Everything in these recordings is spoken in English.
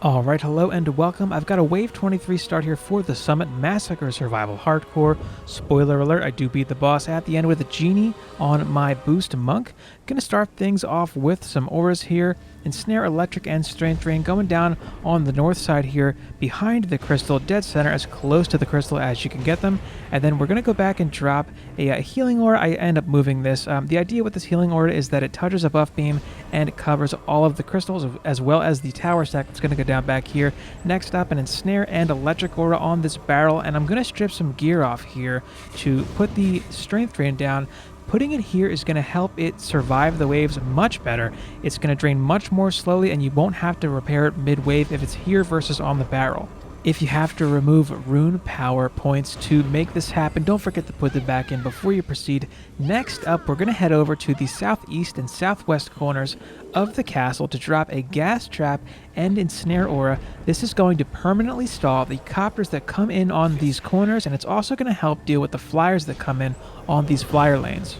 Alright, hello and welcome. I've got a Wave 23 start here for the Summit Massacre Survival Hardcore. Spoiler alert, I do beat the boss at the end with a genie on my boost monk. Gonna start things off with some auras here. Ensnare, Electric, and Strength Drain going down on the north side here behind the crystal, dead center, as close to the crystal as you can get them. And then we're going to go back and drop a healing aura. I end up moving this. The idea with this healing aura is that it touches a buff beam and it covers all of the crystals as well as the tower stack that's going to go down back here. Next up, an Ensnare and Electric aura on this barrel, and I'm going to strip some gear off here to put the Strength Drain down. Putting it here is going to help it survive the waves much better. It's going to drain much more slowly, and you won't have to repair it mid-wave if it's here versus on the barrel. If you have to remove rune power points to make this happen, don't forget to put them back in before you proceed. Next up, we're going to head over to the southeast and southwest corners of the castle to drop a gas trap and ensnare aura. This is going to permanently stall the copters that come in on these corners, and it's also going to help deal with the flyers that come in on these flyer lanes.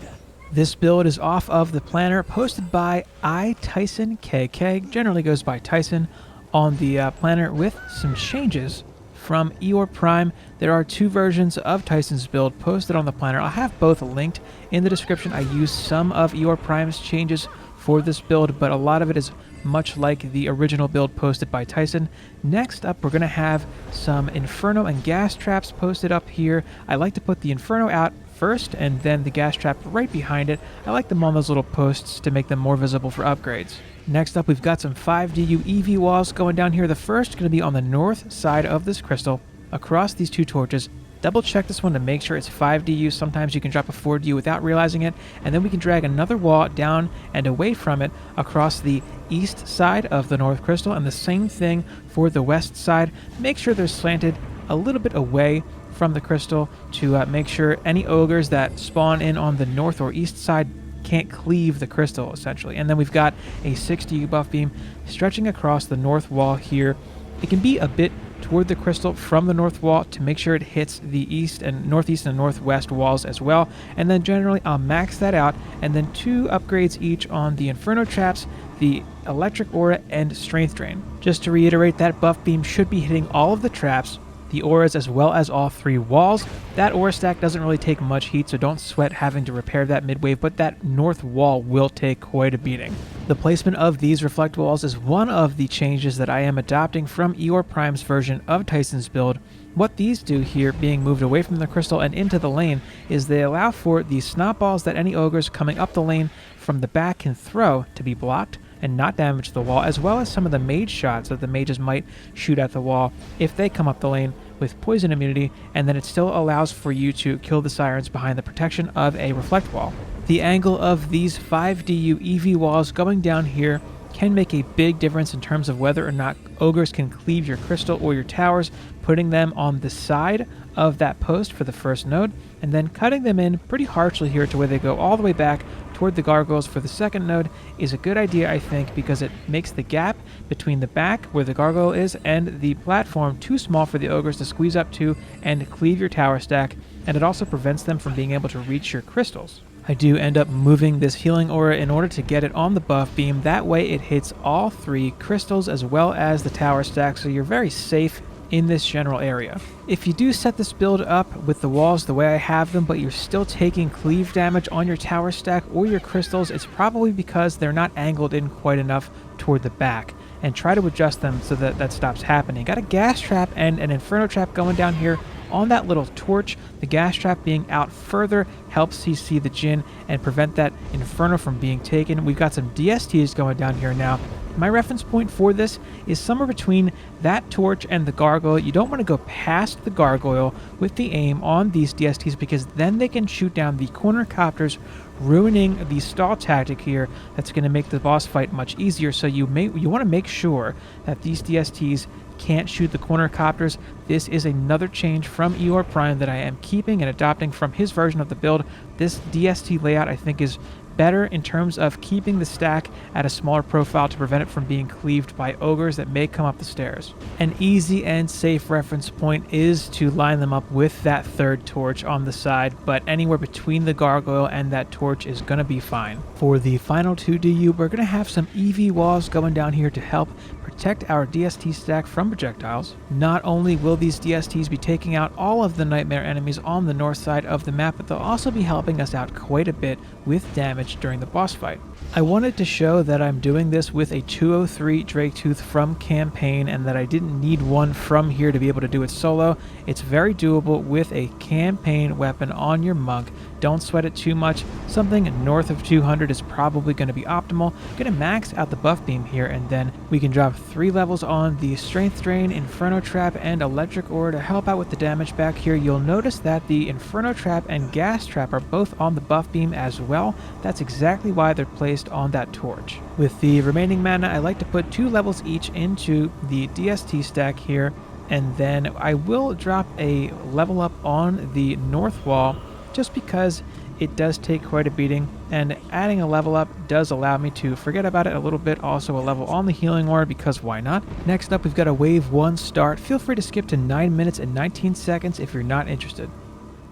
This build is off of the planner posted by iTysonKK, generally goes by Tyson, on the planner with some changes from Eeyore Prime. There are two versions of Tyson's build posted on the planner. I'll have both linked in the description. I used some of Eeyore Prime's changes for this build, but a lot of it is much like the original build posted by Tyson. Next up, we're going to have some Inferno and gas traps posted up here. I like to put the Inferno out first and then the gas trap right behind it. I like them on those little posts to make them more visible for upgrades. Next up, we've got some 5DU EV walls going down here. The first is going to be on the north side of this crystal across these two torches. Double check this one to make sure it's 5DU. Sometimes you can drop a 4DU without realizing it. And then we can drag another wall down and away from it across the east side of the north crystal. And the same thing for the west side. Make sure they're slanted a little bit away from the crystal to make sure any ogres that spawn in on the north or east side can't cleave the crystal, essentially. And then we've got a 60 buff beam stretching across the north wall here. It can be a bit toward the crystal from the north wall to make sure it hits the east and northwest walls as well. And then generally I'll max that out, and then 2 upgrades each on the Inferno traps, the Electric aura, and Strength Drain. Just to reiterate, that buff beam should be hitting all of the traps, the auras, as well as all 3 walls. That aura stack doesn't really take much heat, so don't sweat having to repair that mid-wave, but that north wall will take quite a beating. The placement of these reflect walls is one of the changes that I am adopting from Eeyore Prime's version of Tyson's build. What these do here, being moved away from the crystal and into the lane, is they allow for the snot balls that any ogres coming up the lane from the back can throw to be blocked and not damage the wall, as well as some of the mage shots that the mages might shoot at the wall if they come up the lane with poison immunity, and then it still allows for you to kill the sirens behind the protection of a reflect wall. The angle of these 5DU EV walls going down here can make a big difference in terms of whether or not ogres can cleave your crystal or your towers. Putting them on the side of that post for the first node, and then cutting them in pretty harshly here to where they go all the way back toward the gargoyles for the second node is a good idea, I think, because it makes the gap between the back where the gargoyle is and the platform too small for the ogres to squeeze up to and cleave your tower stack, and it also prevents them from being able to reach your crystals. I do end up moving this healing aura in order to get it on the buff beam. That way it hits all 3 crystals as well as the tower stack, so you're very safe in this general area. If you do set this build up with the walls the way I have them, but you're still taking cleave damage on your tower stack or your crystals, it's probably because they're not angled in quite enough toward the back, and try to adjust them so that that stops happening. Got a gas trap and an Inferno trap going down here on that little torch. The gas trap being out further helps CC the Djinn and prevent that Inferno from being taken. We've got some DSTs going down here now. My reference point for this is somewhere between that torch and the gargoyle. You don't want to go past the gargoyle with the aim on these DSTs, because then they can shoot down the corner copters, ruining the stall tactic here. That's going to make the boss fight much easier. So you want to make sure that these DSTs can't shoot the corner copters. This is another change from Eeyore Prime that I am keeping and adopting from his version of the build. This DST layout, I think, is better in terms of keeping the stack at a smaller profile to prevent it from being cleaved by ogres that may come up the stairs. An easy and safe reference point is to line them up with that third torch on the side, but anywhere between the gargoyle and that torch is going to be fine. For the final 2 DU, we're going to have some EV walls going down here to help protect our DST stack from projectiles. Not only will these DSTs be taking out all of the nightmare enemies on the north side of the map, but they'll also be helping us out quite a bit with damage during the boss fight. I wanted to show that I'm doing this with a 203 Draketooth from campaign and that I didn't need one from here to be able to do it solo. It's very doable with a campaign weapon on your monk. Don't sweat it too much. Something north of 200 is probably going to be optimal. Going to max out the buff beam here, and then we can drop 3 levels on the Strength Drain, Inferno Trap, and Electric Ore to help out with the damage back here. You'll notice that the Inferno Trap and Gas Trap are both on the buff beam as well. That's exactly why they're placed on that torch. With the remaining mana, I like to put 2 levels each into the DST stack here, and then I will drop a level up on the north wall just because it does take quite a beating, and adding a level up does allow me to forget about it a little bit. Also a level on the healing ore, because why not? Next up, we've got a wave 1 start. Feel free to skip to 9 minutes and 19 seconds if you're not interested.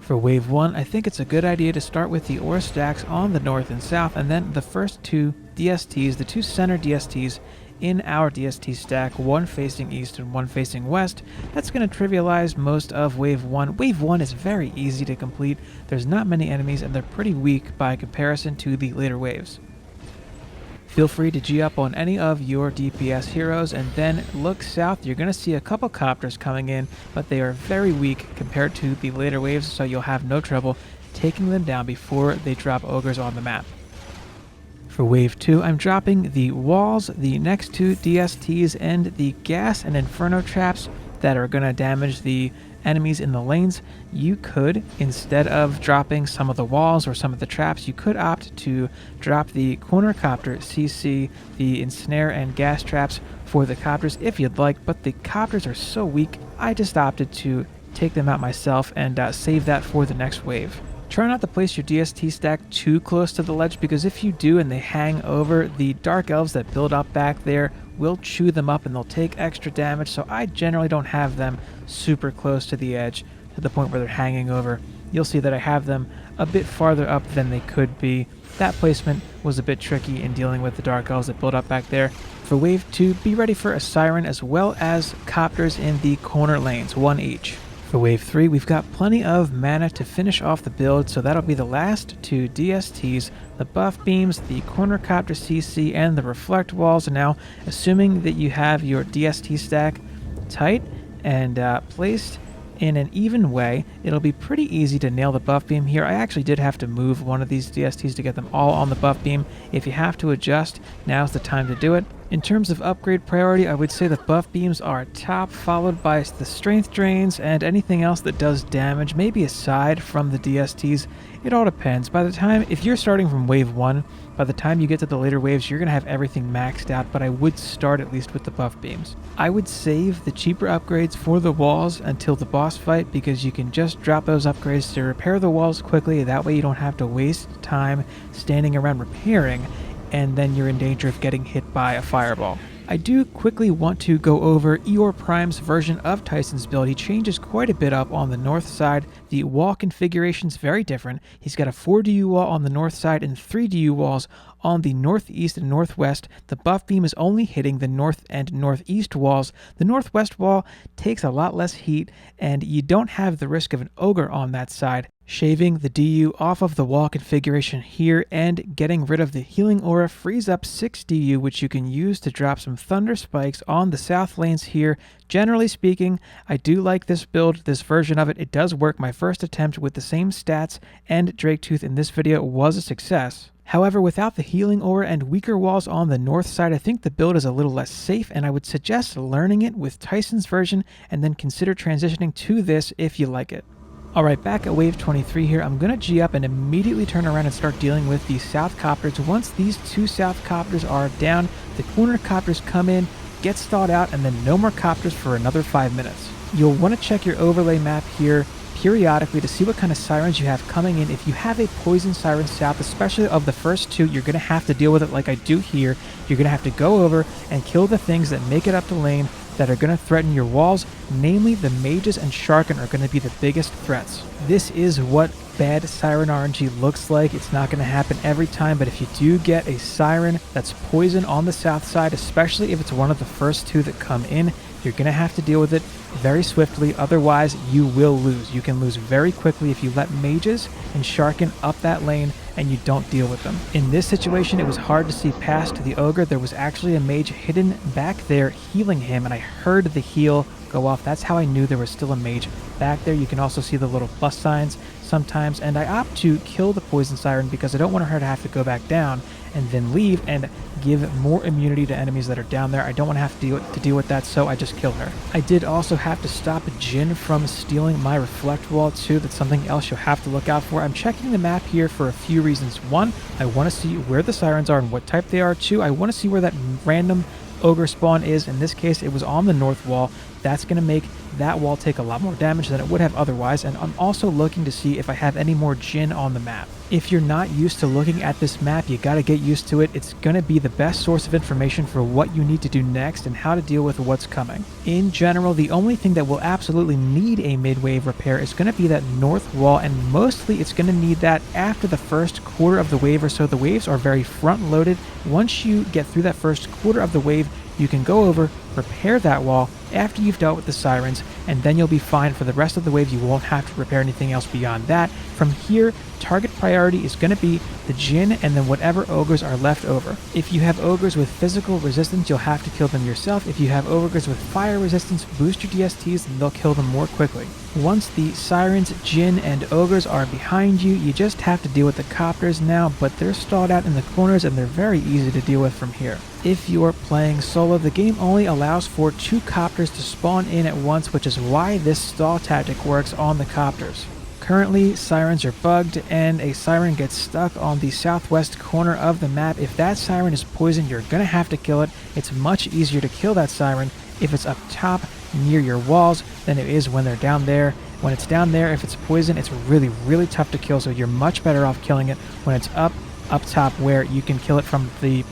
For wave 1, I think it's a good idea to start with the ore stacks on the north and south, and then the first 2 DSTs, the 2 center DSTs in our DST stack, one facing east and one facing west. That's going to trivialize most of wave 1. Wave 1 is very easy to complete. There's not many enemies and they're pretty weak by comparison to the later waves. Feel free to G up on any of your DPS heroes and then look south. You're going to see a couple copters coming in, but they are very weak compared to the later waves, so you'll have no trouble taking them down before they drop ogres on the map. For wave 2, I'm dropping the walls, the next 2 DSTs, and the gas and inferno traps that are going to damage the enemies in the lanes. You could, instead of dropping some of the walls or some of the traps, you could opt to drop the corner copter CC, the ensnare and gas traps for the copters if you'd like, but the copters are so weak, I just opted to take them out myself and save that for the next wave. Try not to place your DST stack too close to the ledge, because if you do and they hang over, the dark elves that build up back there will chew them up and they'll take extra damage, so I generally don't have them super close to the edge to the point where they're hanging over. You'll see that I have them a bit farther up than they could be. That placement was a bit tricky in dealing with the dark elves that build up back there. For wave 2, be ready for a siren as well as copters in the corner lanes, 1 each. For wave 3, we've got plenty of mana to finish off the build, so that'll be the last 2 DSTs, the buff beams, the corner copter CC, and the reflect walls. Now, assuming that you have your DST stack tight and placed in an even way, it'll be pretty easy to nail the buff beam here. I actually did have to move one of these DSTs to get them all on the buff beam. If you have to adjust, now's the time to do it. In terms of upgrade priority, I would say the buff beams are top, followed by the strength drains and anything else that does damage, maybe aside from the DSTs. It all depends. By the time, if you're starting from wave 1, by the time you get to the later waves, you're going to have everything maxed out, but I would start at least with the buff beams. I would save the cheaper upgrades for the walls until the boss fight, because you can just drop those upgrades to repair the walls quickly. That way you don't have to waste time standing around repairing, and then you're in danger of getting hit by a fireball. I do quickly want to go over Eeyore Prime's version of Tyson's build. He changes quite a bit up on the north side. The wall configuration's very different. He's got a 4 DU wall on the north side and 3 DU walls on the northeast and northwest. The buff beam is only hitting the north and northeast walls. The northwest wall takes a lot less heat, and you don't have the risk of an ogre on that side. Shaving the DU off of the wall configuration here and getting rid of the healing aura frees up 6 DU, which you can use to drop some thunder spikes on the south lanes here. Generally speaking, I do like this build, this version of it. It does work. My first attempt with the same stats and Draketooth in this video was a success. However, without the healing aura and weaker walls on the north side, I think the build is a little less safe, and I would suggest learning it with Tyson's version and then consider transitioning to this if you like it. Alright, back at wave 23 here, I'm going to G up and immediately turn around and start dealing with the south copters. Once these 2 south copters are down, the corner copters come in, get stalled out, and then no more copters for another 5 minutes. You'll want to check your overlay map here. periodically to see what kind of sirens you have coming in. If you have a poison siren south, especially of the first two, you're going to have to deal with it like I do here. You're going to have to go over and kill the things that make it up the lane that are going to threaten your walls, namely the mages and Sharkin are going to be the biggest threats. This is what bad siren RNG looks like. It's not going to happen every time, but if you do get a siren that's poison on the south side, especially if it's one of the first two that come in, you're going to have to deal with it very swiftly, otherwise you will lose. You can lose very quickly if you let mages and Sharkin up that lane and you don't deal with them. In this situation, it was hard to see past the ogre. There was actually a mage hidden back there healing him, and I heard the heal go off. That's how I knew there was still a mage back there. You can also see the little plus signs sometimes, and I opt to kill the poison siren because I don't want her to have to go back down and then leave and give more immunity to enemies that are down there. I don't want to have to deal with that, so I just kill her. I did also have to stop Jin from stealing my reflect wall too. That's something else you'll have to look out for. I'm checking the map here for a few reasons. One, I want to see where the sirens are and what type they are. Two, I want to see where that random ogre spawn is. In this case, it was on the north wall. That's going to make that wall take a lot more damage than it would have otherwise, and I'm also looking to see if I have any more Jin on the map. If you're not used to looking at this map, you got to get used to it. It's going to be the best source of information for what you need to do next and how to deal with what's coming. In general, the only thing that will absolutely need a mid-wave repair is going to be that north wall, and mostly it's going to need that after the first quarter of the wave or so. The waves are very front-loaded. Once you get through that first quarter of the wave, you can go over, repair that wall after you've dealt with the sirens, and then you'll be fine for the rest of the wave. You won't have to repair anything else beyond that. From here, target priority is going to be the Jin and then whatever ogres are left over. If you have ogres with physical resistance, you'll have to kill them yourself. If you have ogres with fire resistance, boost your DSTs and they'll kill them more quickly. Once the sirens, Jin, and ogres are behind you, you just have to deal with the copters now, but they're stalled out in the corners and they're very easy to deal with from here. If you're playing solo, the game only allows for 2 copters to spawn in at once, which is why this stall tactic works on the copters. Currently, sirens are bugged, and a siren gets stuck on the southwest corner of the map. If that siren is poisoned, you're going to have to kill it. It's much easier to kill that siren if it's up top near your walls than it is when they're down there. When it's down there, if it's poison, it's really, really tough to kill, so you're much better off killing it when it's up top where you can kill it from the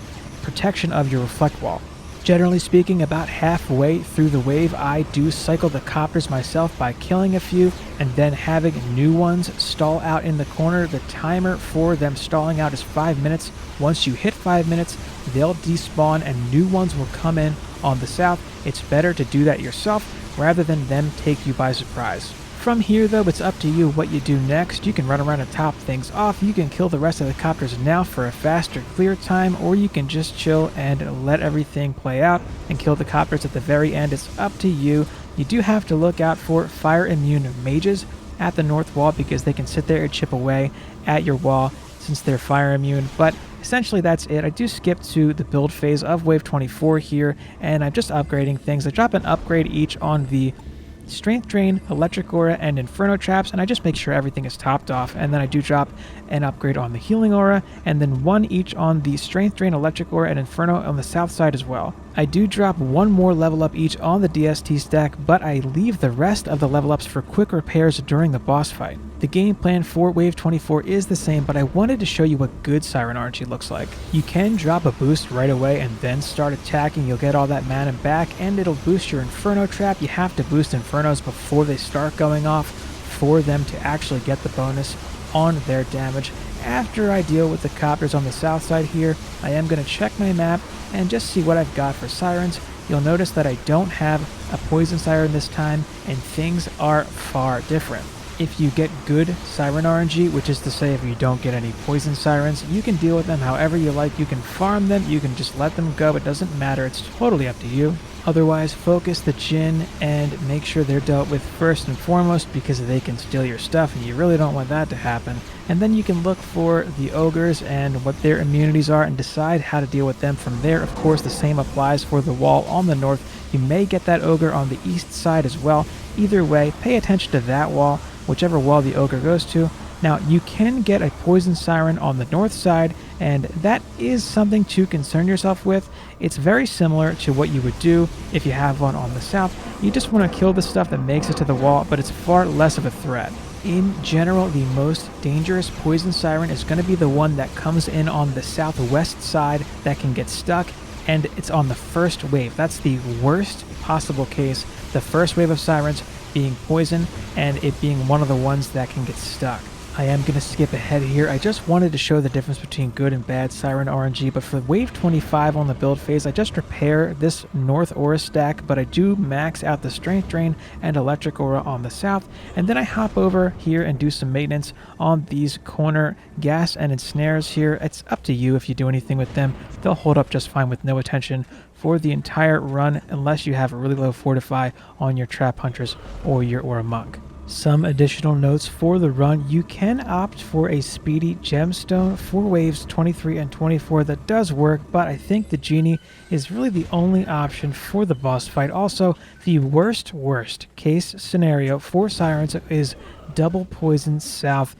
protection of your reflect wall. Generally speaking, about halfway through the wave, I do cycle the copters myself by killing a few and then having new ones stall out in the corner. The timer for them stalling out is 5 minutes. Once you hit 5 minutes, they'll despawn and new ones will come in on the south. It's better to do that yourself rather than them take you by surprise. From here, though, it's up to you what you do next. You can run around and top things off. You can kill the rest of the copters now for a faster clear time, or you can just chill and let everything play out and kill the copters at the very end. It's up to you. You do have to look out for fire immune mages at the north wall because they can sit there and chip away at your wall since they're fire immune, but essentially that's it. I do skip to the build phase of Wave 24 here, and I'm just upgrading things. I drop an upgrade each on the Strength Drain, Electric Aura, and Inferno Traps, and I just make sure everything is topped off, and then I do drop an upgrade on the Healing Aura, and then one each on the Strength Drain, Electric Aura, and Inferno on the south side as well. I do drop one more level up each on the DST stack, but I leave the rest of the level ups for quick repairs during the boss fight. The game plan for Wave 24 is the same, but I wanted to show you what good Siren RNG looks like. You can drop a boost right away and then start attacking. You'll get all that mana back, and it'll boost your Inferno Trap. You have to boost Infernos before they start going off for them to actually get the bonus on their damage. After I deal with the copters on the south side here, I am going to check my map and just see what I've got for sirens. You'll notice that I don't have a poison siren this time, and things are far different. If you get good siren RNG, which is to say if you don't get any poison sirens, you can deal with them however you like. You can farm them, you can just let them go, it doesn't matter, it's totally up to you. Otherwise, focus the Jin and make sure they're dealt with first and foremost because they can steal your stuff and you really don't want that to happen. And then you can look for the ogres and what their immunities are and decide how to deal with them from there. Of course, the same applies for the wall on the north. You may get that ogre on the east side as well. Either way, pay attention to that wall, whichever wall the ogre goes to. Now, you can get a poison siren on the north side, and that is something to concern yourself with. It's very similar to what you would do if you have one on the south. You just want to kill the stuff that makes it to the wall, but it's far less of a threat. In general, the most dangerous poison siren is going to be the one that comes in on the southwest side that can get stuck, and it's on the first wave. That's the worst possible case. The first wave of sirens being poison and it being one of the ones that can get stuck. I am going to skip ahead here. I just wanted to show the difference between good and bad Siren RNG, but for wave 25 on the build phase, I just repair this North Aura stack, but I do max out the Strength Drain and Electric Aura on the south, and then I hop over here and do some maintenance on these corner gas and ensnares here. It's up to you if you do anything with them. They'll hold up just fine with no attention for the entire run, unless you have a really low Fortify on your Trap Hunters or your Aura Monk. Some additional notes for the run: you can opt for a speedy gemstone for waves 23 and 24. That does work, but I think the genie is really the only option for the boss fight. Also, the worst case scenario for sirens is double poison south.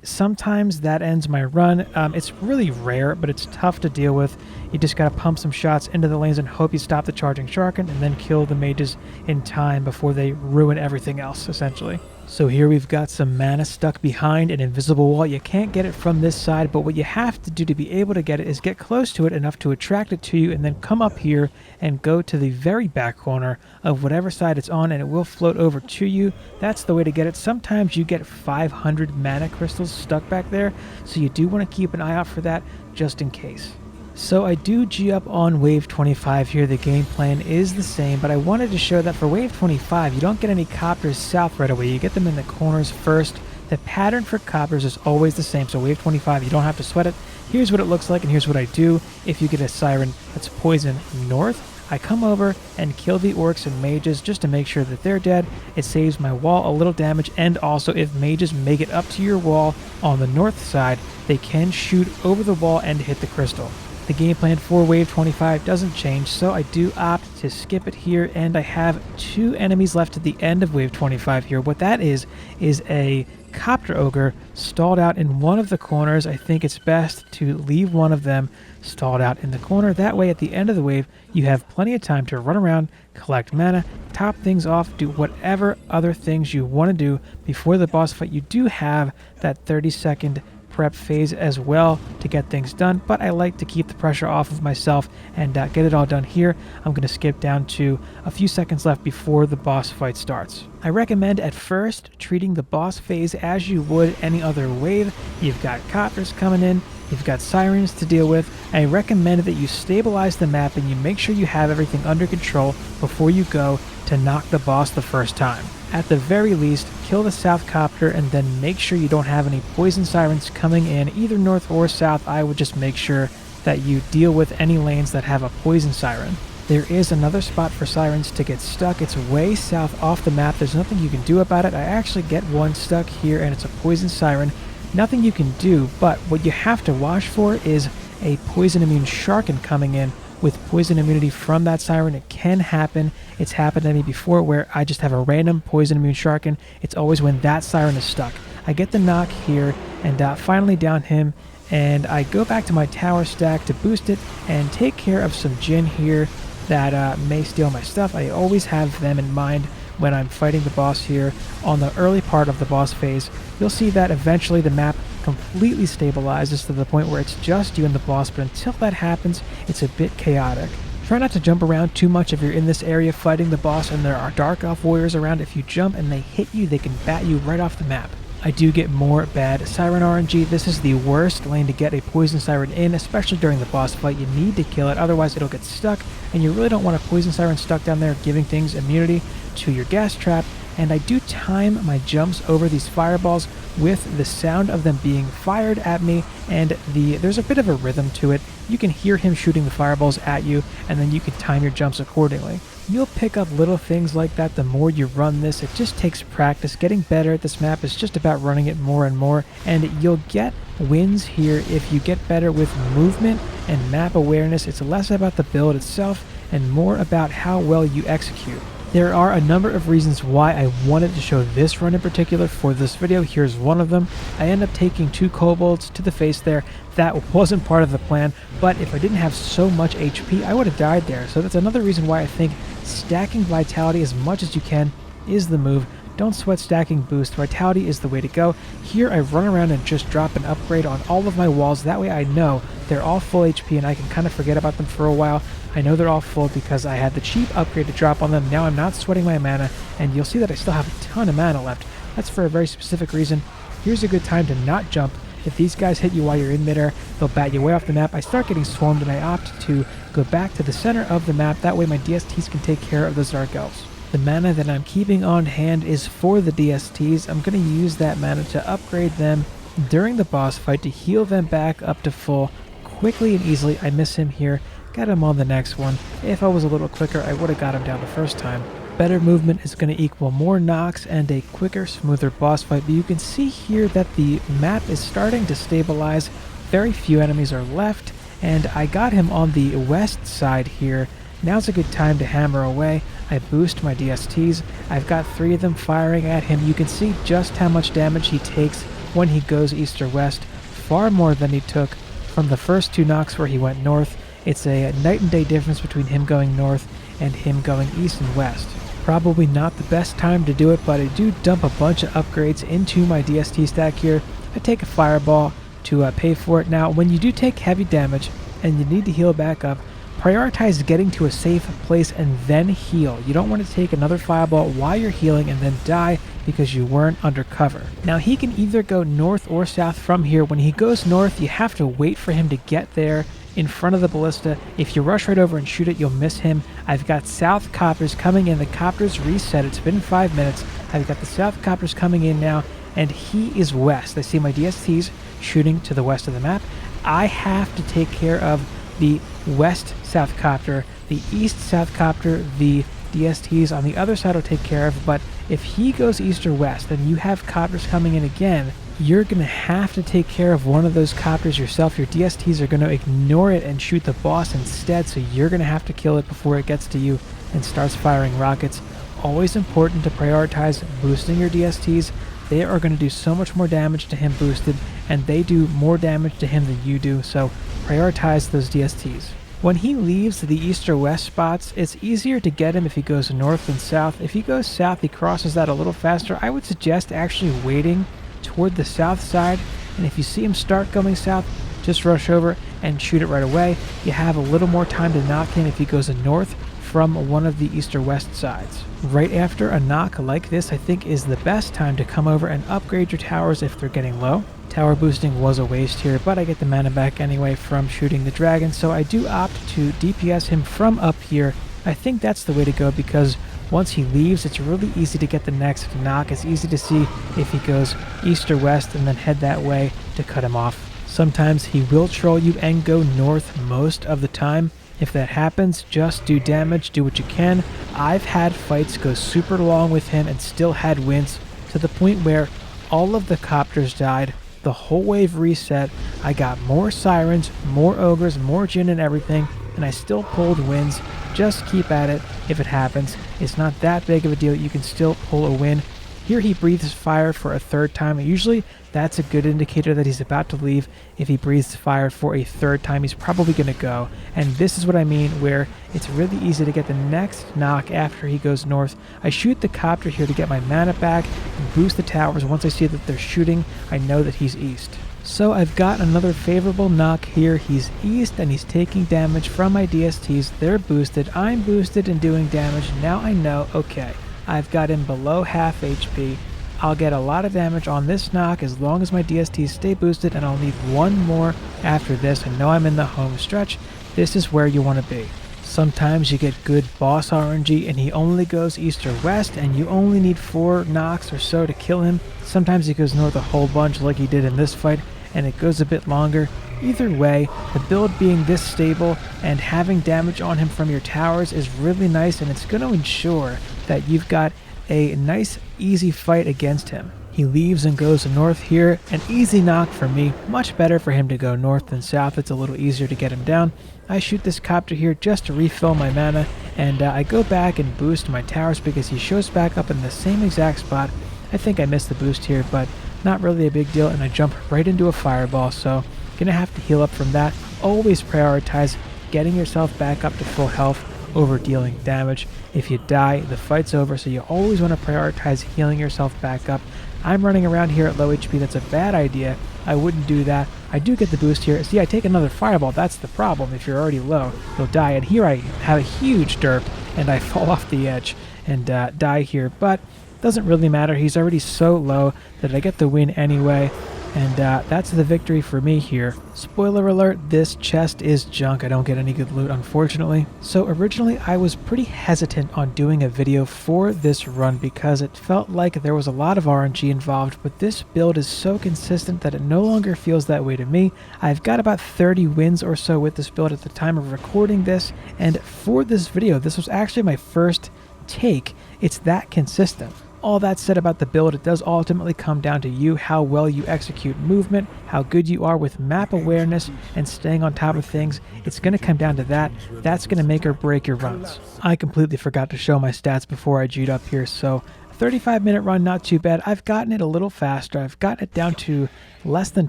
Sometimes that ends my run. It's really rare, but it's tough to deal with. You just gotta pump some shots into the lanes and hope you stop the charging Sharkin, and then kill the mages in time before they ruin everything else, essentially. So here we've got some mana stuck behind an invisible wall. You can't get it from this side, but what you have to do to be able to get it is get close to it enough to attract it to you, and then come up here and go to the very back corner of whatever side it's on, and it will float over to you. That's the way to get it. Sometimes you get 500 mana crystals stuck back there, so you do want to keep an eye out for that just in case. So I do G up on wave 25 here. The game plan is the same, but I wanted to show that for wave 25, you don't get any copters south right away. You get them in the corners first. The pattern for copters is always the same, so wave 25, you don't have to sweat it. Here's what it looks like, and here's what I do. If you get a siren that's poison north, I come over and kill the orcs and mages just to make sure that they're dead. It saves my wall a little damage, and also if mages make it up to your wall on the north side, they can shoot over the wall and hit the crystal. The game plan for wave 25 doesn't change, so I do opt to skip it here, and I have 2 enemies left at the end of wave 25 here. What that is a Copter Ogre stalled out in one of the corners. I think it's best to leave one of them stalled out in the corner. That way, at the end of the wave, you have plenty of time to run around, collect mana, top things off, do whatever other things you want to do before the boss fight. You do have that 30-second prep phase as well to get things done, but I like to keep the pressure off of myself and get it all done here. I'm going to skip down to a few seconds left before the boss fight starts. I recommend at first treating the boss phase as you would any other wave. You've got copters coming in, you've got sirens to deal with. I recommend that you stabilize the map and you make sure you have everything under control before you go to knock the boss the first time. At the very least, kill the south copter and then make sure you don't have any poison sirens coming in either north or south. I would just make sure that you deal with any lanes that have a poison siren. There is another spot for sirens to get stuck. It's way south off the map. There's nothing you can do about it. I actually get one stuck here, and it's a poison siren. Nothing you can do, but what you have to watch for is a poison immune Sharkin coming in with poison immunity from that siren. It can happen. It's happened to me before where I just have a random poison immune Sharkin. It's always when that siren is stuck. I get the knock here and finally down him, and I go back to my tower stack to boost it and take care of some Jinn here that may steal my stuff. I always have them in mind when I'm fighting the boss here on the early part of the boss phase. You'll see that eventually the map completely stabilizes to the point where it's just you and the boss, but until that happens, it's a bit chaotic. Try not to jump around too much if you're in this area fighting the boss and there are Dark Elf warriors around. If you jump and they hit you, they can bat you right off the map. I do get more bad Siren RNG. This is the worst lane to get a poison siren in, especially during the boss fight. You need to kill it, otherwise it'll get stuck, and you really don't want a poison siren stuck down there giving things immunity to your gas trap. And I do time my jumps over these fireballs with the sound of them being fired at me, and there's a bit of a rhythm to it. You can hear him shooting the fireballs at you, and then you can time your jumps accordingly. You'll pick up little things like that the more you run this. It just takes practice. Getting better at this map is just about running it more and more, and you'll get wins here if you get better with movement and map awareness. It's less about the build itself and more about how well you execute. There are a number of reasons why I wanted to show this run in particular for this video. Here's one of them. I end up taking 2 kobolds to the face there. That wasn't part of the plan, but if I didn't have so much HP, I would have died there. So that's another reason why I think stacking vitality as much as you can is the move. Don't sweat stacking boost. Vitality is the way to go. Here I run around and just drop an upgrade on all of my walls. That way I know they're all full HP and I can kind of forget about them for a while. I know they're all full because I had the cheap upgrade to drop on them. Now I'm not sweating my mana, and you'll see that I still have a ton of mana left. That's for a very specific reason. Here's a good time to not jump. If these guys hit you while you're in midair, they'll bat you way off the map. I start getting swarmed and I opt to go back to the center of the map. That way my DSTs can take care of those Dark Elves. The mana that I'm keeping on hand is for the DSTs. I'm going to use that mana to upgrade them during the boss fight to heal them back up to full quickly and easily. I miss him here. Got him on the next one. If I was a little quicker, I would have got him down the first time. Better movement is going to equal more knocks and a quicker, smoother boss fight. But you can see here that the map is starting to stabilize. Very few enemies are left, and I got him on the west side here. Now's a good time to hammer away. I boost my DSTs. I've got 3 of them firing at him. You can see just how much damage he takes when he goes east or west. Far more than he took from the first 2 knocks where he went north. It's a night and day difference between him going north and him going east and west. Probably not the best time to do it, but I do dump a bunch of upgrades into my DST stack here. I take a fireball to pay for it. Now, when you do take heavy damage and you need to heal back up, prioritize getting to a safe place and then heal. You don't want to take another fireball while you're healing and then die because you weren't under cover. Now he can either go north or south from here. When he goes north, you have to wait for him to get there in front of the ballista. If you rush right over and shoot it, you'll miss him. I've got south copters coming in. The copters reset. It's been 5 minutes. I've got the south copters coming in now, and he is west. I see my DSTs shooting to the west of the map. I have to take care of the west south copter, the east south copter, the DSTs on the other side will take care of. But if he goes east or west and you have copters coming in again, you're going to have to take care of one of those copters yourself. Your DSTs are going to ignore it and shoot the boss instead, so you're going to have to kill it before it gets to you and starts firing rockets. Always important to prioritize boosting your DSTs. They are going to do so much more damage to him boosted, and they do more damage to him than you do, so prioritize those DSTs. When he leaves the east or west spots, it's easier to get him if he goes north than south. If he goes south, he crosses that a little faster. I would suggest actually waiting toward the south side, and if you see him start going south, just rush over and shoot it right away. You have a little more time to knock him if he goes north from one of the east or west sides. Right after a knock like this, I think is the best time to come over and upgrade your towers if they're getting low. Tower boosting was a waste here, but I get the mana back anyway from shooting the dragon, so I do opt to DPS him from up here. I think that's the way to go because once he leaves, it's really easy to get the next knock. It's easy to see if he goes east or west and then head that way to cut him off. Sometimes he will troll you and go north most of the time. If that happens, just do damage, do what you can. I've had fights go super long with him and still had wins to the point where all of the copters died. The whole wave reset. I got more sirens, more ogres, more djinn and everything, and I still pulled wins. Just keep at it if it happens. It's not that big of a deal. You can still pull a win. Here he breathes fire for a 3rd time. Usually that's a good indicator that he's about to leave. If he breathes fire for a 3rd time, he's probably going to go. And this is what I mean, where it's really easy to get the next knock after he goes north. I shoot the copter here to get my mana back and boost the towers. Once I see that they're shooting, I know that he's east. So I've got another favorable knock here. He's east and he's taking damage from my DSTs. They're boosted. I'm boosted and doing damage. Now I know, okay, I've got him below half HP. I'll get a lot of damage on this knock as long as my DSTs stay boosted, and I'll need one more after this. I know I'm in the home stretch. This is where you want to be. Sometimes you get good boss RNG and he only goes east or west and you only need 4 knocks or so to kill him. Sometimes he goes north a whole bunch like he did in this fight and it goes a bit longer. Either way, the build being this stable and having damage on him from your towers is really nice, and it's going to ensure that you've got a nice easy fight against him. He leaves and goes north here. An easy knock for me. Much better for him to go north than south. It's a little easier to get him down. I shoot this copter here just to refill my mana and I go back and boost my towers because he shows back up in the same exact spot. I think I missed the boost here, but not really a big deal, and I jump right into a fireball, so gonna have to heal up from that. Always prioritize getting yourself back up to full health over dealing damage. If you die, the fight's over, so you always want to prioritize healing yourself back up. I'm running around here at low HP. That's a bad idea. I wouldn't do that. I do get the boost here. See, I take another fireball. That's the problem. If you're already low, you'll die. And here I have a huge derp, and I fall off the edge and die here. But doesn't really matter. He's already so low that I get the win anyway. And that's the victory for me here. Spoiler alert, this chest is junk. I don't get any good loot, unfortunately. So originally I was pretty hesitant on doing a video for this run because it felt like there was a lot of RNG involved, but this build is so consistent that it no longer feels that way to me. I've got about 30 wins or so with this build at the time of recording this, and for this video, this was actually my first take. It's that consistent. All that said about the build, it does ultimately come down to you, how well you execute movement, how good you are with map awareness, and staying on top of things. It's going to come down to that. That's going to make or break your runs. I completely forgot to show my stats before I G'd up here, so 35-minute run, not too bad. I've gotten it a little faster. I've gotten it down to less than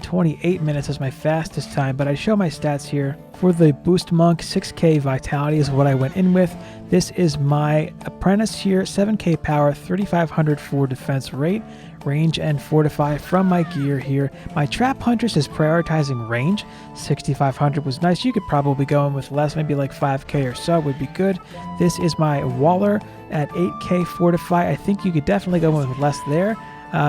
28 minutes as my fastest time, but I show my stats here. For the Boost Monk, 6k Vitality is what I went in with. This is my Apprentice here, 7k Power, 3500 for defense rate, range, and fortify from my gear here. My Trap Huntress is prioritizing range. 6500 was nice. You could probably go in with less, maybe like 5k or so would be good. This is my Waller at 8k fortify. I think you could definitely go in with less there.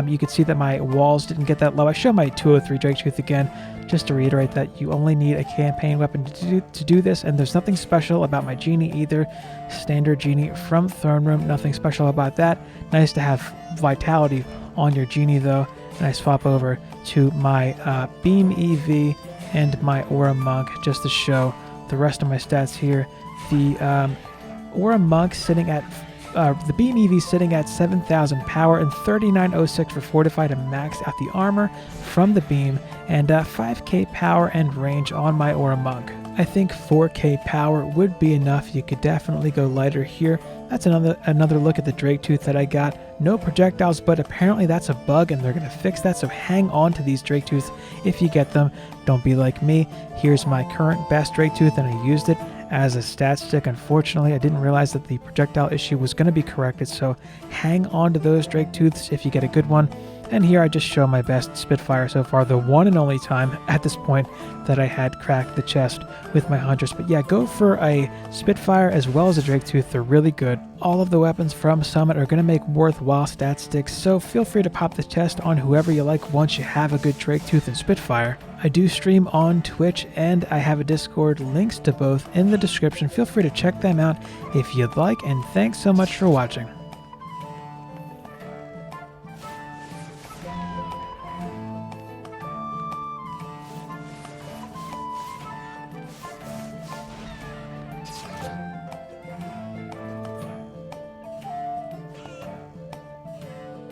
You could see that my walls didn't get that low. I show my 203 Drake Tooth again, just to reiterate that you only need a campaign weapon to do this, and there's nothing special about my Genie either. Standard Genie from Throne Room, nothing special about that. Nice to have Vitality on your Genie though. And I swap over to my Beam EV and my Aura Monk just to show the rest of my stats here. The Aura Monk sitting at the Beam EV sitting at 7,000 power and 3906 for fortify to max out the armor from the beam, and 5k power and range on my Aura Monk. I think 4k power would be enough. You could definitely go lighter here. That's another look at the Drake Tooth that I got. No projectiles, but apparently that's a bug and they're going to fix that, so hang on to these Drake Tooths if you get them. Don't be like me. Here's my current best Drake Tooth, and I used it as a stat stick. Unfortunately, I didn't realize that the projectile issue was going to be corrected, so hang on to those Drake Tooths if you get a good one. And here I just show my best Spitfire so far, the one and only time at this point that I had cracked the chest with my Huntress. But yeah, go for a Spitfire as well as a Drake Tooth. They're really good. All of the weapons from Summit are going to make worthwhile stat sticks, so feel free to pop the chest on whoever you like once you have a good Drake Tooth and Spitfire. I do stream on Twitch, and I have a Discord, links to both in the description. Feel free to check them out if you'd like, and thanks so much for watching.